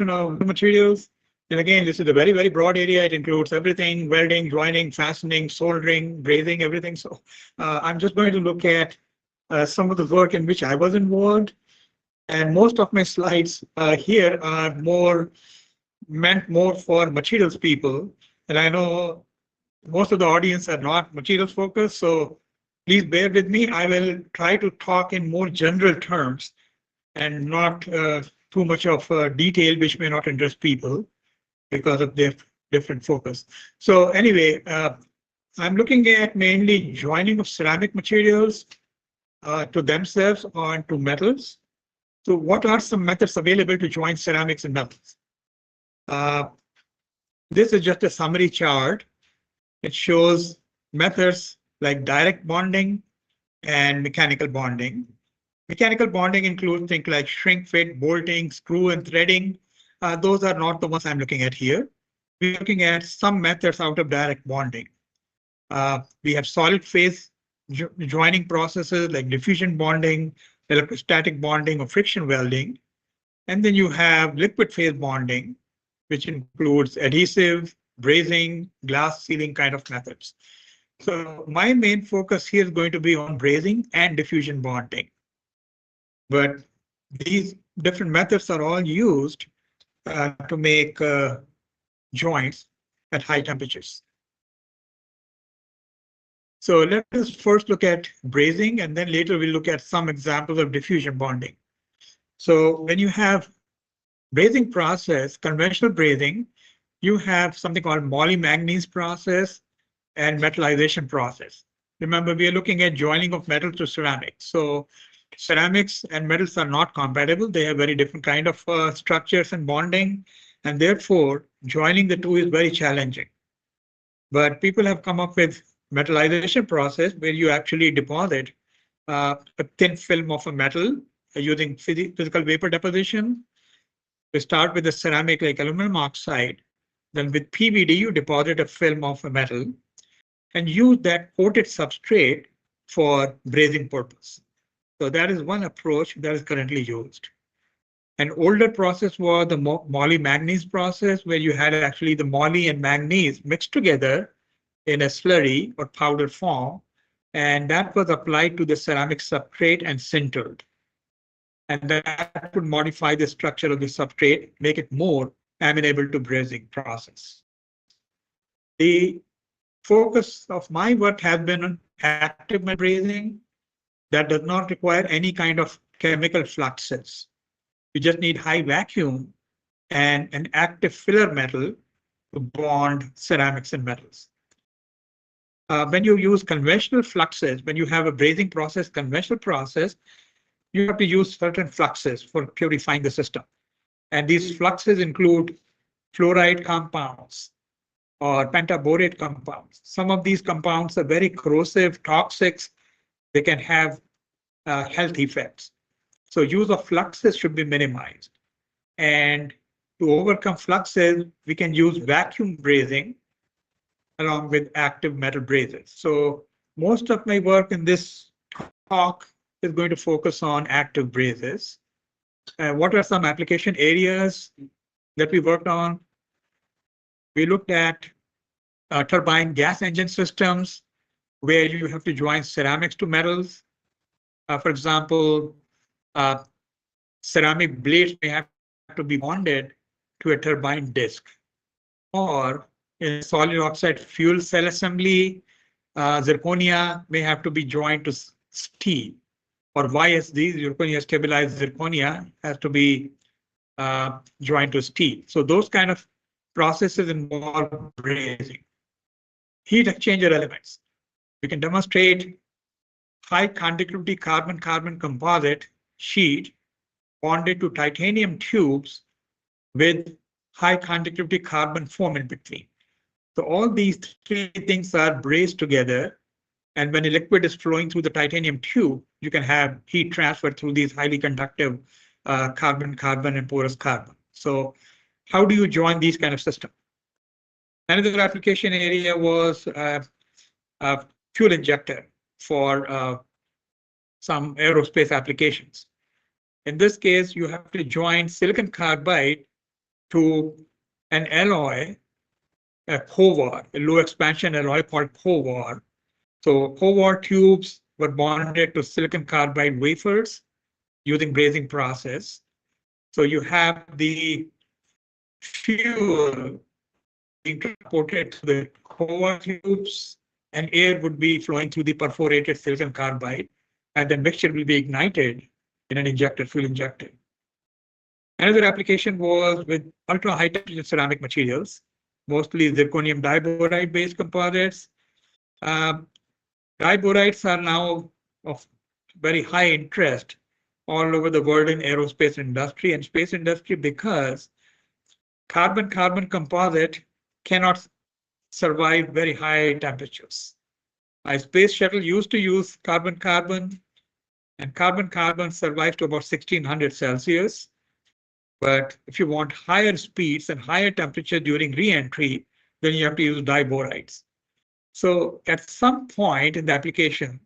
of materials. And again, this is a very, very broad area. It includes everything: welding, joining, fastening, soldering, brazing, everything. So I'm just going to look at some of the work in which I was involved. And most of my slides here are meant more for materials people. And I know most of the audience are not materials focused. So please bear with me. I will try to talk in more general terms and not too much of detail, which may not interest people because of their different focus. So anyway, I'm looking at mainly joining of ceramic materials to themselves or to metals. So what are some methods available to join ceramics and metals? This is just a summary chart. It shows methods like direct bonding and mechanical bonding. Mechanical bonding includes things like shrink fit, bolting, screw and threading. Those are not the ones I'm looking at here. We're looking at some methods out of direct bonding. We have solid phase joining processes like diffusion bonding, electrostatic bonding, or friction welding. And then you have liquid phase bonding, which includes adhesive, brazing, glass sealing kind of methods. So my main focus here is going to be on brazing and diffusion bonding. But these different methods are all used to make joints at high temperatures. So let us first look at brazing, and then later we'll look at some examples of diffusion bonding. So when you have brazing process, conventional brazing, you have something called moly-manganese process and metallization process. Remember, we are looking at joining of metal to ceramics. So ceramics and metals are not compatible. They have very different kind of structures and bonding, and therefore joining the two is very challenging. But people have come up with metallization process where you actually deposit a thin film of a metal using physical vapor deposition. We start with the ceramic like aluminum oxide. Then with PVD, you deposit a film of a metal and use that coated substrate for brazing purpose. So that is one approach that is currently used. An older process was the moly-manganese process, where you had actually the moly and manganese mixed together in a slurry or powder form, and that was applied to the ceramic substrate and sintered. And that would modify the structure of the substrate, make it more amenable to brazing process. The focus of my work has been on active metal brazing that does not require any kind of chemical fluxes. You just need high vacuum and an active filler metal to bond ceramics and metals. When you use conventional fluxes, when you have a brazing process, conventional process, you have to use certain fluxes for purifying the system. And these fluxes include fluoride compounds or pentaborate compounds. Some of these compounds are very corrosive, toxic. They can have health effects. So use of fluxes should be minimized. And to overcome fluxes, we can use vacuum brazing along with active metal brazers. So most of my work in this talk is going to focus on active brazers. What are some application areas that we worked on? We looked at turbine gas engine systems, where you have to join ceramics to metals. For example, ceramic blades may have to be bonded to a turbine disc. Or in solid oxide fuel cell assembly, zirconia may have to be joined to steel. Or YSD, zirconia stabilized zirconia, has to be joined to steel. So those kind of processes involve brazing. Heat exchanger elements. We can demonstrate high conductivity carbon-carbon composite sheet bonded to titanium tubes with high conductivity carbon foam in between. So all these three things are brazed together. And when a liquid is flowing through the titanium tube, you can have heat transfer through these highly conductive carbon-carbon and porous carbon. So how do you join these kind of systems? Another application area was a fuel injector for some aerospace applications. In this case, you have to join silicon carbide to an alloy, a COVAR, a low expansion alloy called COVAR. So COVAR tubes were bonded to silicon carbide wafers using brazing process. So you have the fuel being transported through the COVAR tubes, and air would be flowing through the perforated silicon carbide, and the mixture will be ignited in an injector, fuel injector. Another application was with ultra high temperature ceramic materials, mostly zirconium diboride based composites. Diborides are now of very high interest all over the world in aerospace industry and space industry because carbon-carbon composite cannot survive very high temperatures. A space shuttle used to use carbon-carbon, and carbon-carbon survives to about 1600 Celsius. But if you want higher speeds and higher temperature during re-entry, then you have to use diborides. So at some point in the application,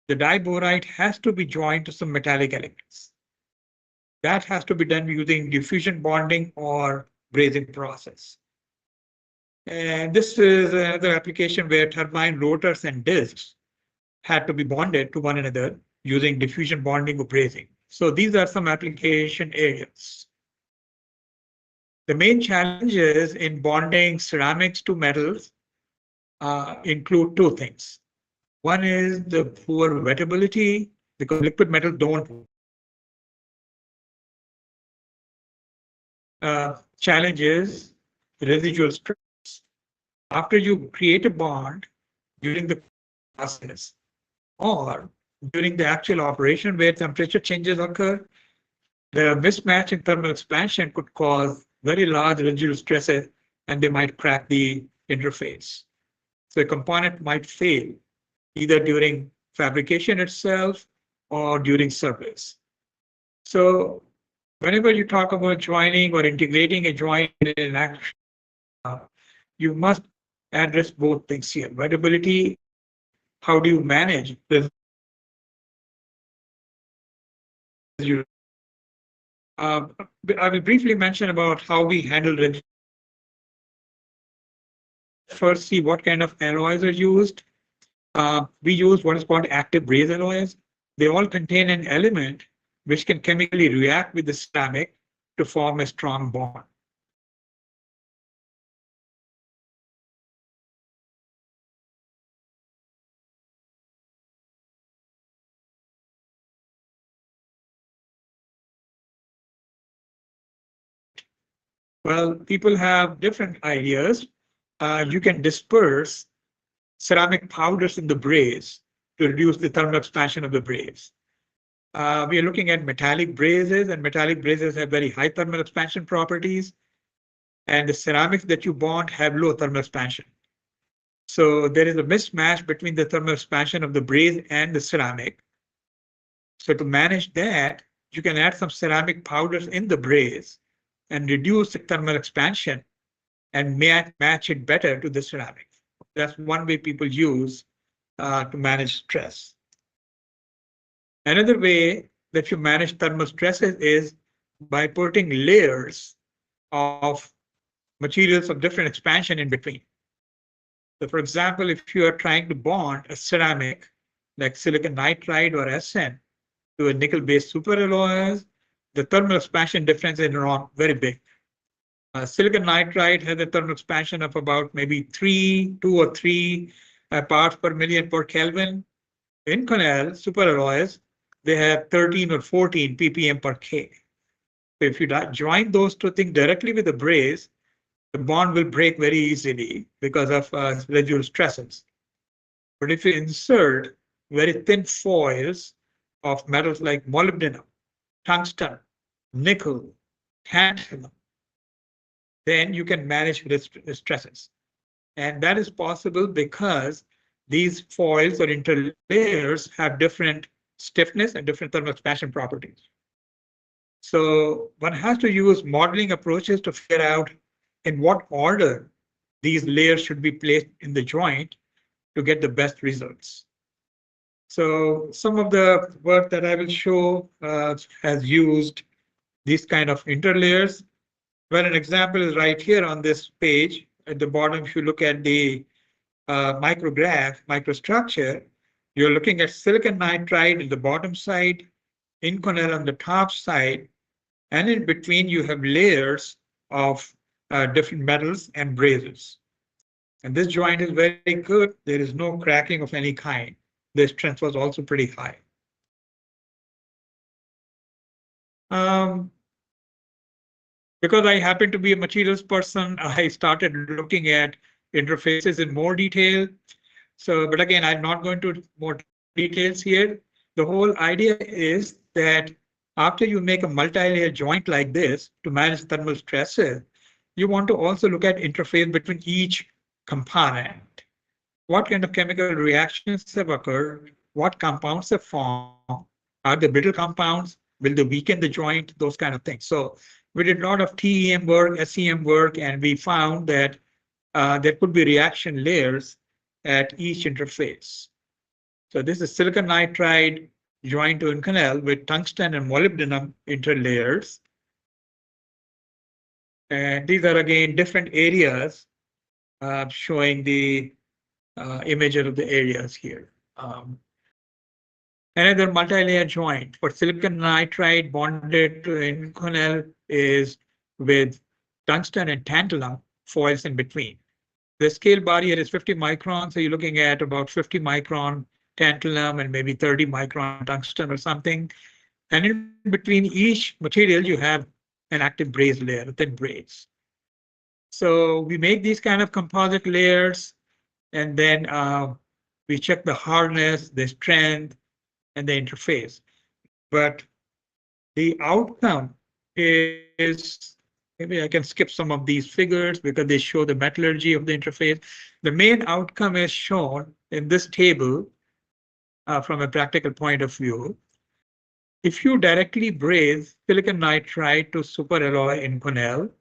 the diboride has to be joined to some metallic elements. That has to be done using diffusion bonding or brazing process. And this is another application where turbine rotors and discs had to be bonded to one another using diffusion bonding or brazing. So these are some application areas. The main challenges in bonding ceramics to metals include two things. One is the poor wettability, because liquid metal don't. Challenge is residual stress. After you create a bond during the process or during the actual operation where temperature changes occur, the mismatch in thermal expansion could cause very large residual stresses and they might crack the interface. So a component might fail either during fabrication itself or during service. So whenever you talk about joining or integrating a joint in an action, you must address both things here. Wettability, how do you manage this? I will briefly mention about how we handle it. First, see what kind of alloys are used. We use what is called active braze alloys. They all contain an element which can chemically react with the ceramic to form a strong bond. Well, people have different ideas. You can disperse ceramic powders in the braze to reduce the thermal expansion of the braze. We are looking at metallic brazes, and metallic brazes have very high thermal expansion properties. And the ceramics that you bond have low thermal expansion. So there is a mismatch between the thermal expansion of the braze and the ceramic. So to manage that, you can add some ceramic powders in the braze and reduce the thermal expansion and match it better to the ceramic. That's one way people use to manage stress. Another way that you manage thermal stresses is by putting layers of materials of different expansion in between. So for example, if you are trying to bond a ceramic like silicon nitride or SN to a nickel-based superalloys, the thermal expansion difference is not very big. Silicon nitride has a thermal expansion of about maybe 2 or 3 parts per million per Kelvin. Inconel superalloys, they have 13 or 14 ppm per K. So if you join those two things directly with the braze, the bond will break very easily because of residual stresses. But if you insert very thin foils of metals like molybdenum, tungsten, nickel, tantalum, then you can manage the stresses. And that is possible because these foils or interlayers have different stiffness and different thermal expansion properties. So one has to use modeling approaches to figure out in what order these layers should be placed in the joint to get the best results. So some of the work that I will show has used these kind of interlayers. Well, an example is right here on this page. At the bottom, if you look at the micrograph, microstructure, you're looking at silicon nitride in the bottom side, Inconel on the top side, and in between you have layers of different metals and brazes. And this joint is very good. There is no cracking of any kind. The strength was also pretty high. Um, because I happen to be a materials person, I started looking at interfaces in more detail. So, but again, I'm not going to more details here. The whole idea is that after you make a multi-layer joint like this to manage thermal stresses, you want to also look at interface between each component. What kind of chemical reactions have occurred? What compounds have formed? Are they brittle compounds? Will they weaken the joint? Those kind of things. So we did a lot of TEM work, SEM work, and we found that there could be reaction layers at each interface. So this is silicon nitride joined to Inconel with tungsten and molybdenum interlayers. And these are again different areas showing the image of the areas here. Another multi-layer joint for silicon nitride bonded to Inconel is with tungsten and tantalum foils in between. The scale bar here is 50 microns, so you're looking at about 50 micron tantalum and maybe 30 micron tungsten or something. And in between each material, you have an active braze layer, a thin braze. So we make these kind of composite layers, and then we check the hardness, the strength, and the interface. But the outcome is, maybe I can skip some of these figures because they show the metallurgy of the interface. The main outcome is shown in this table from a practical point of view. If you directly braze silicon nitride to superalloy Inconel,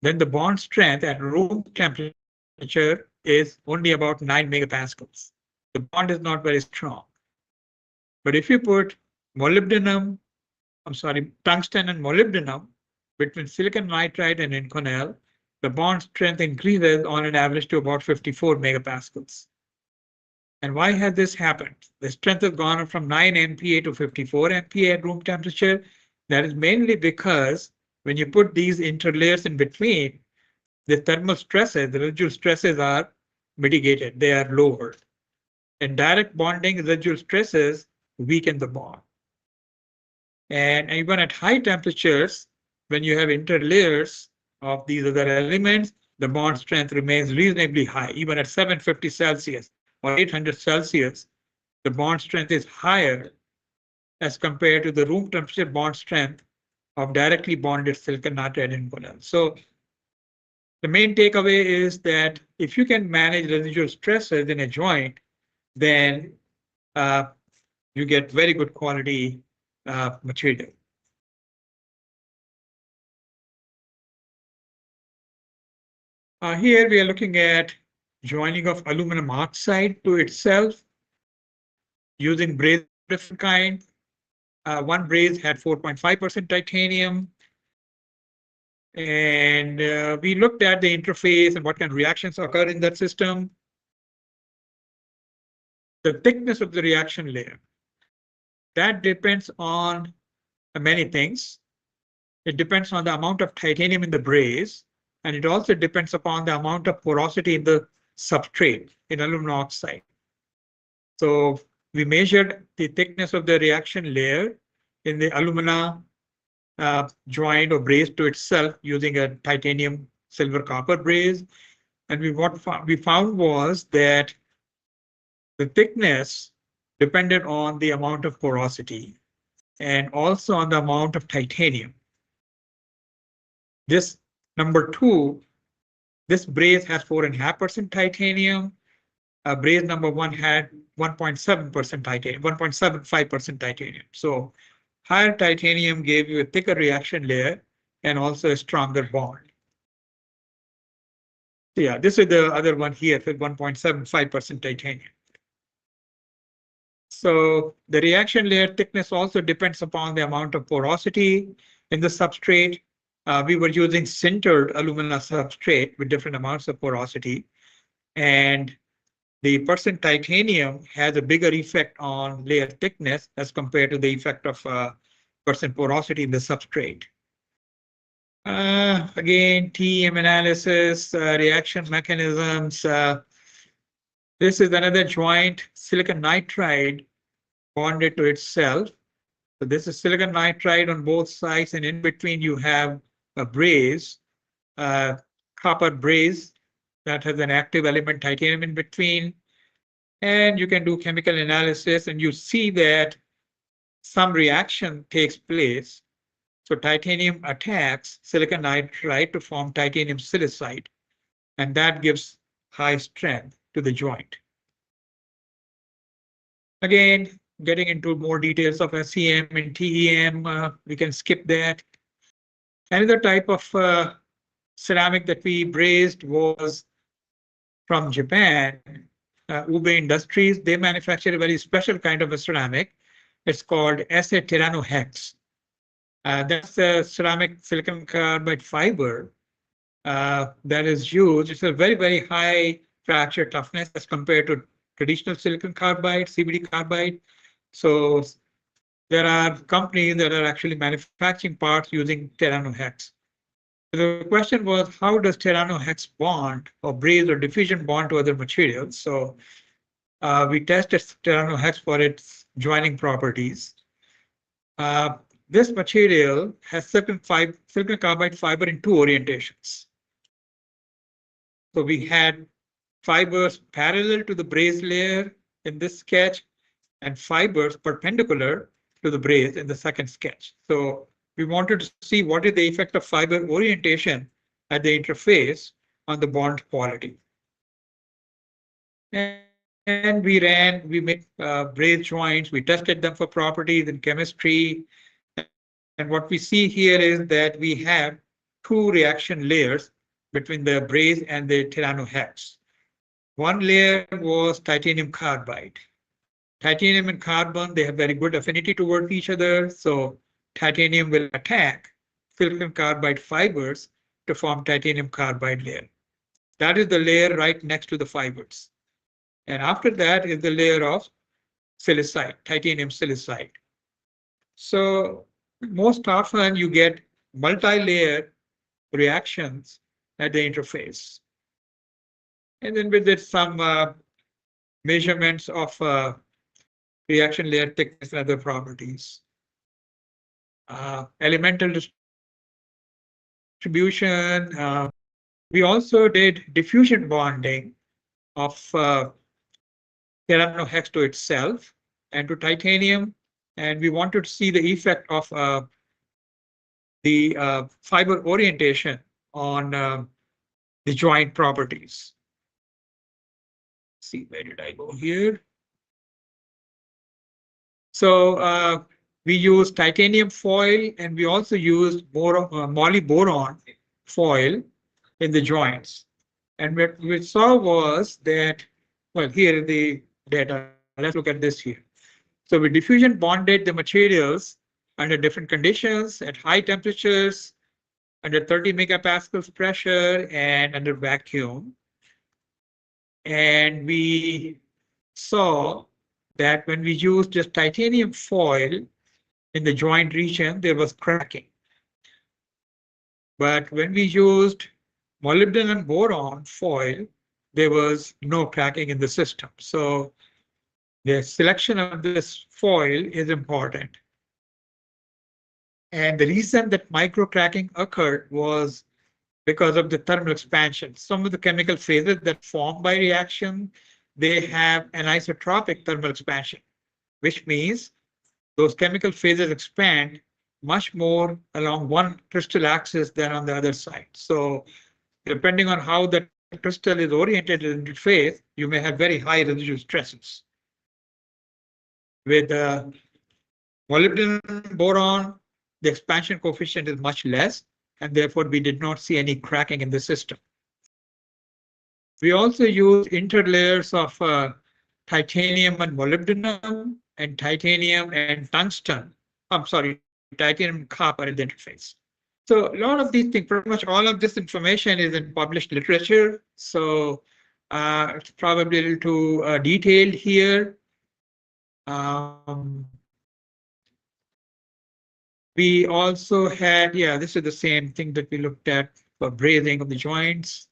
then the bond strength at room temperature is only about 9 megapascals. The bond is not very strong. But if you put tungsten and molybdenum between silicon nitride and Inconel, the bond strength increases on an average to about 54 megapascals. And why has this happened? The strength has gone up from 9 MPa to 54 MPa at room temperature. That is mainly because when you put these interlayers in between, the thermal stresses, the residual stresses are mitigated, they are lowered. In direct bonding, residual stresses weaken the bond. And even at high temperatures, when you have interlayers of these other elements, the bond strength remains reasonably high. Even at 750 Celsius or 800 Celsius, the bond strength is higher as compared to the room temperature bond strength of directly bonded silicon nitride Inconel. So the main takeaway is that if you can manage residual stresses in a joint, then you get very good quality material. Here we are looking at joining of aluminum oxide to itself using braze of different kind. One braze had 4.5% titanium. And we looked at the interface and what kind of reactions occur in that system. The thickness of the reaction layer. That depends on many things. It depends on the amount of titanium in the braze, and it also depends upon the amount of porosity in the substrate in aluminum oxide. So we measured the thickness of the reaction layer in the alumina joint or braze to itself using a titanium silver copper braze. And what we found was that the thickness depended on the amount of porosity and also on the amount of titanium. This number 2, this braze has 4.5% titanium. Braze number 1 had 1.7% titanium, 1.75% titanium. So higher titanium gave you a thicker reaction layer and also a stronger bond. So yeah, this is the other one here with 1.75% titanium. So the reaction layer thickness also depends upon the amount of porosity in the substrate. we were using sintered alumina substrate with different amounts of porosity. And the percent titanium has a bigger effect on layer thickness as compared to the effect of percent porosity in the substrate. Again, TEM analysis, reaction mechanisms. This is another joint, silicon nitride bonded to itself. So this is silicon nitride on both sides, and in between you have a braze, copper braze that has an active element titanium in between. And you can do chemical analysis and you see that some reaction takes place. So titanium attacks silicon nitride to form titanium silicide, and that gives high strength to the joint. Again, getting into more details of SEM and TEM, we can skip that. Another type of ceramic that we brazed was from Japan, Ube Industries. They manufacture a very special kind of a ceramic. It's called SA Tyrannohex. That's a ceramic silicon carbide fiber that is used. It's a very, very high fracture toughness as compared to traditional silicon carbide, CVD carbide. So there are companies that are actually manufacturing parts using Tyrannohex. The question was, how does Tyrannohex bond or braze or diffusion bond to other materials? So we tested Tyrannohex for its joining properties. This material has silicon carbide fiber in two orientations. So we had fibers parallel to the braze layer in this sketch and fibers perpendicular to the braze in the second sketch. So we wanted to see what is the effect of fiber orientation at the interface on the bond quality. And we made braze joints, we tested them for properties in chemistry. And what we see here is that we have two reaction layers between the braze and the Tyrannohex. One layer was titanium carbide. Titanium and carbon, they have very good affinity towards each other. So titanium will attack silicon carbide fibers to form titanium carbide layer. That is the layer right next to the fibers. And after that is the layer of silicide, titanium silicide. So most often you get multi-layer reactions at the interface. And then with it, some measurements of reaction layer thickness and other properties. Elemental distribution. We also did diffusion bonding of Tyrannohex to itself and to titanium. And we wanted to see the effect of the fiber orientation on the joint properties. Let's see, where did I go here? So we used titanium foil and we also used moly-boron foil in the joints. And what we saw was that, well, here is the data. Let's look at this here. So we diffusion bonded the materials under different conditions at high temperatures, under 30 megapascals pressure, and under vacuum. And we saw that when we used just titanium foil in the joint region, there was cracking. But when we used molybdenum boron foil, there was no cracking in the system. So the selection of this foil is important. And the reason that micro cracking occurred was because of the thermal expansion. Some of the chemical phases that form by reaction, they have anisotropic thermal expansion, which means those chemical phases expand much more along one crystal axis than on the other side. So depending on how the crystal is oriented in the phase, you may have very high residual stresses. With molybdenum boron, the expansion coefficient is much less, and therefore we did not see any cracking in the system. We also use interlayers of titanium and molybdenum and titanium and tungsten. I'm sorry, titanium and copper at the interface. So a lot of these things, pretty much all of this information is in published literature. So it's probably a little too detailed here. We also had, yeah, this is the same thing that we looked at for brazing of the joints.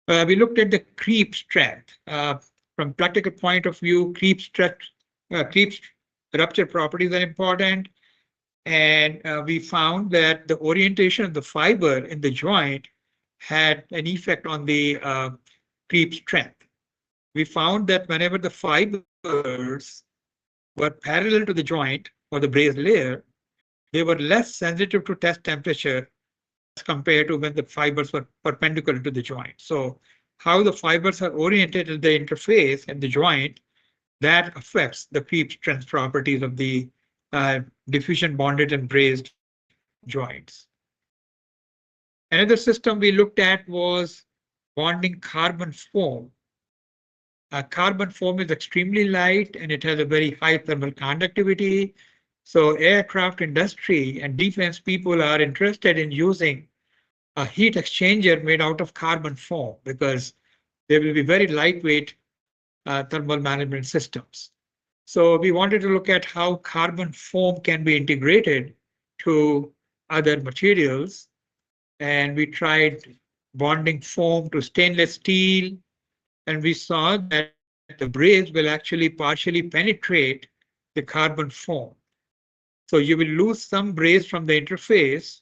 We looked at the creep strength. From practical point of view, creep rupture properties are important. And we found that the orientation of the fiber in the joint had an effect on the creep strength. We found that whenever the fibers were parallel to the joint or the brazed layer, they were less sensitive to test temperature as compared to when the fibers were perpendicular to the joint. So how the fibers are oriented in the interface and the joint, that affects the creep strength properties of the diffusion bonded and brazed joints. Another system we looked at was bonding carbon foam. Carbon foam is extremely light and it has a very high thermal conductivity. So aircraft industry and defense people are interested in using a heat exchanger made out of carbon foam because they will be very lightweight thermal management systems. So we wanted to look at how carbon foam can be integrated to other materials. And we tried bonding foam to stainless steel. And we saw that the braze will actually partially penetrate the carbon foam. So you will lose some braze from the interface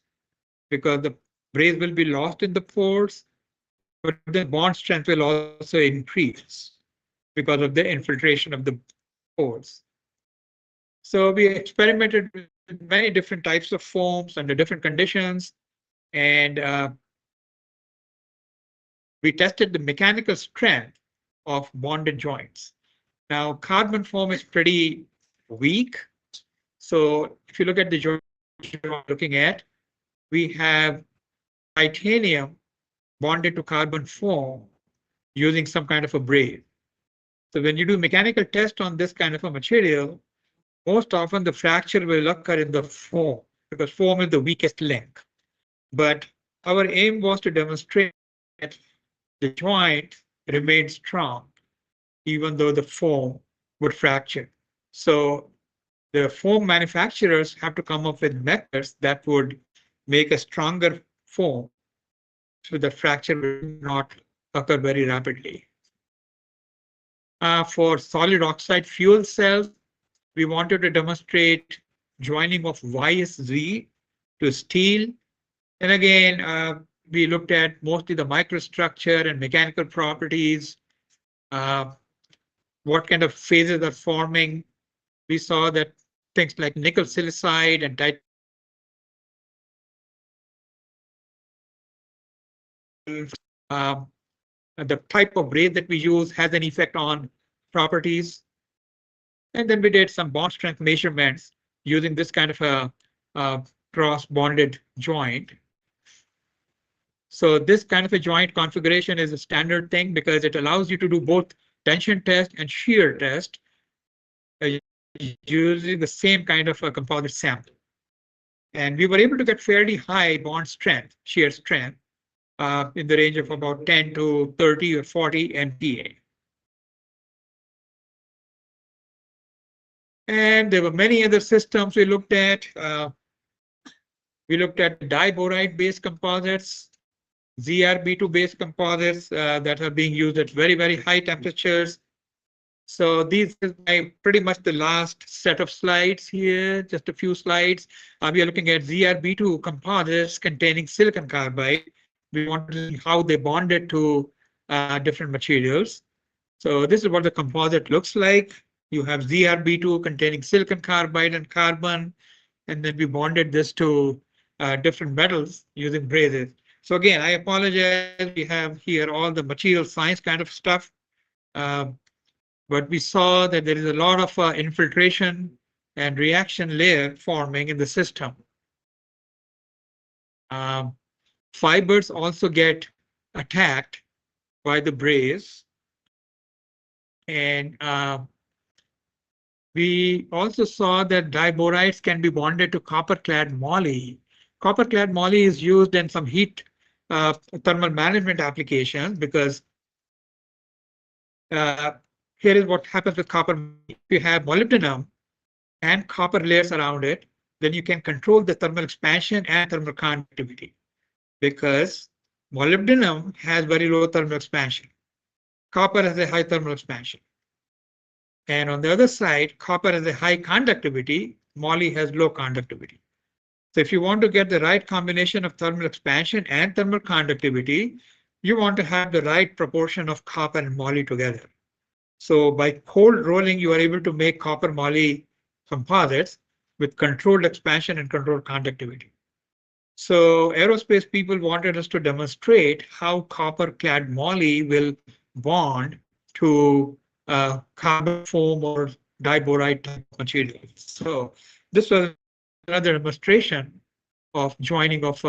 because the braze will be lost in the pores, but the bond strength will also increase because of the infiltration of the pores. So we experimented with many different types of foams under different conditions, and we tested the mechanical strength of bonded joints. Now, carbon foam is pretty weak. So if you look at the joint you're looking at, we have titanium bonded to carbon foam using some kind of a braid. So when you do mechanical test on this kind of a material, most often the fracture will occur in the foam because foam is the weakest link. But our aim was to demonstrate that the joint remains strong, even though the foam would fracture. So the foam manufacturers have to come up with methods that would make a stronger foam so the fracture will not occur very rapidly. For solid oxide fuel cells, we wanted to demonstrate joining of YSZ to steel. And again, we looked at mostly the microstructure and mechanical properties, what kind of phases are forming. We saw that things like nickel silicide and the type of braid that we use has an effect on properties. And then we did some bond strength measurements using this kind of a cross bonded joint. So this kind of a joint configuration is a standard thing because it allows you to do both tension test and shear test using the same kind of a composite sample. And we were able to get fairly high bond strength, shear strength, in the range of about 10 to 30 or 40 MPa. And there were many other systems we looked at. We looked at diboride-based composites, ZrB2-based composites that are being used at very, very high temperatures. So these is pretty much the last set of slides here, just a few slides. We are looking at ZrB2 composites containing silicon carbide. We want to see how they bonded to different materials. So this is what the composite looks like. You have ZrB2 containing silicon carbide and carbon, and then we bonded this to different metals using brazes. So again, I apologize. We have here all the material science kind of stuff. But we saw that there is a lot of infiltration and reaction layer forming in the system. Fibers also get attacked by the braze. And We also saw that diborides can be bonded to copper-clad moly. Copper-clad moly is used in some heat thermal management applications because here is what happens with copper. If you have molybdenum and copper layers around it, then you can control the thermal expansion and thermal conductivity because molybdenum has very low thermal expansion. Copper has a high thermal expansion. And on the other side, copper has a high conductivity, moly has low conductivity. So if you want to get the right combination of thermal expansion and thermal conductivity, you want to have the right proportion of copper and moly together. So by cold rolling, you are able to make copper moly composites with controlled expansion and controlled conductivity. So aerospace people wanted us to demonstrate how copper clad moly will bond to carbon foam or diboride type material. So this was another demonstration of joining of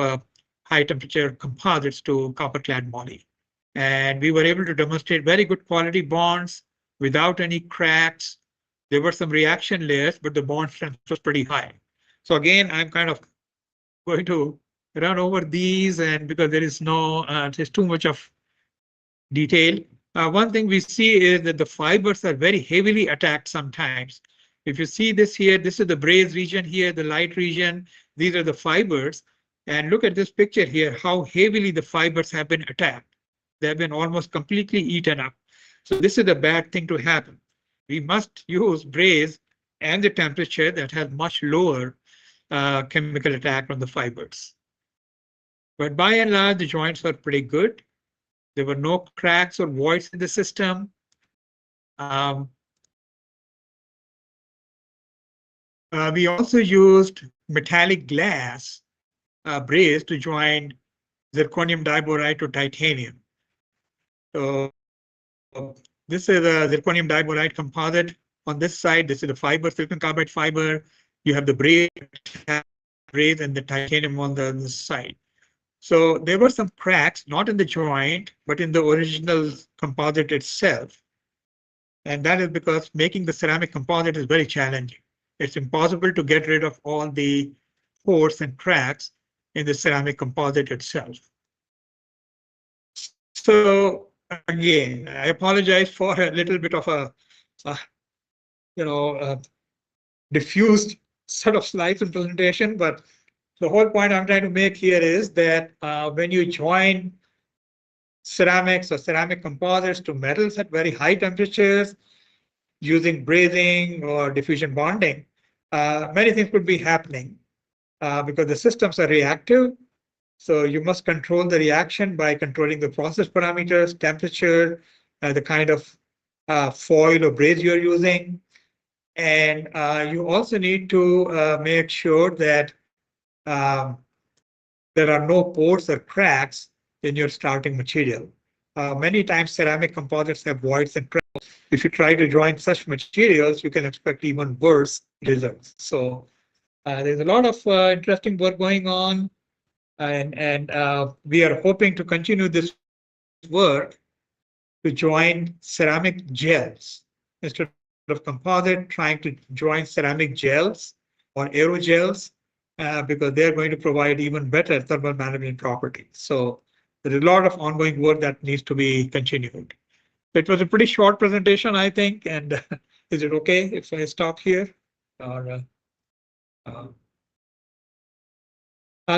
high temperature composites to copper clad moly. And we were able to demonstrate very good quality bonds without any cracks. There were some reaction layers, but the bond strength was pretty high. So again, I'm kind of going to run over these, and because there is no, there's too much of detail. One thing we see is that the fibers are very heavily attacked sometimes. If you see this here, this is the braze region here, the light region, these are the fibers. And look at this picture here, how heavily the fibers have been attacked. They have been almost completely eaten up. So this is a bad thing to happen. We must use braze and the temperature that has much lower chemical attack on the fibers. But by and large, the joints were pretty good. There were no cracks or voids in the system. We also used metallic glass braze to join zirconium diboride to titanium. So this is a zirconium diboride composite. On this side, this is the fiber, silicon carbide fiber. You have the braze and the titanium on the side. So there were some cracks, not in the joint, but in the original composite itself. And that is because making the ceramic composite is very challenging. It's impossible to get rid of all the pores and cracks in the ceramic composite itself. So again, I apologize for a little bit of a diffused set of slides and presentation, but the whole point I'm trying to make here is that when you join ceramics or ceramic composites to metals at very high temperatures using brazing or diffusion bonding, many things could be happening because the systems are reactive. So you must control the reaction by controlling the process parameters, temperature, the kind of foil or braze you're using. And you also need to make sure that there are no pores or cracks in your starting material. Many times ceramic composites have voids and cracks. If you try to join such materials, you can expect even worse results. So there's a lot of interesting work going on, and we are hoping to continue this work to join ceramic gels instead of composite, trying to join ceramic gels or aerogels because they're going to provide even better thermal management properties. So there's a lot of ongoing work that needs to be continued. It was a pretty short presentation, I think, and is it okay if I stop here? Or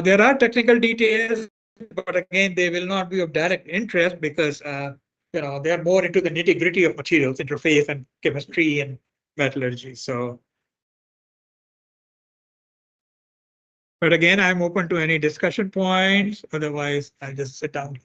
there are technical details, but again, they will not be of direct interest because they are more into the nitty-gritty of materials interface and chemistry and metallurgy. So, but again, I'm open to any discussion points. Otherwise, I'll just sit down.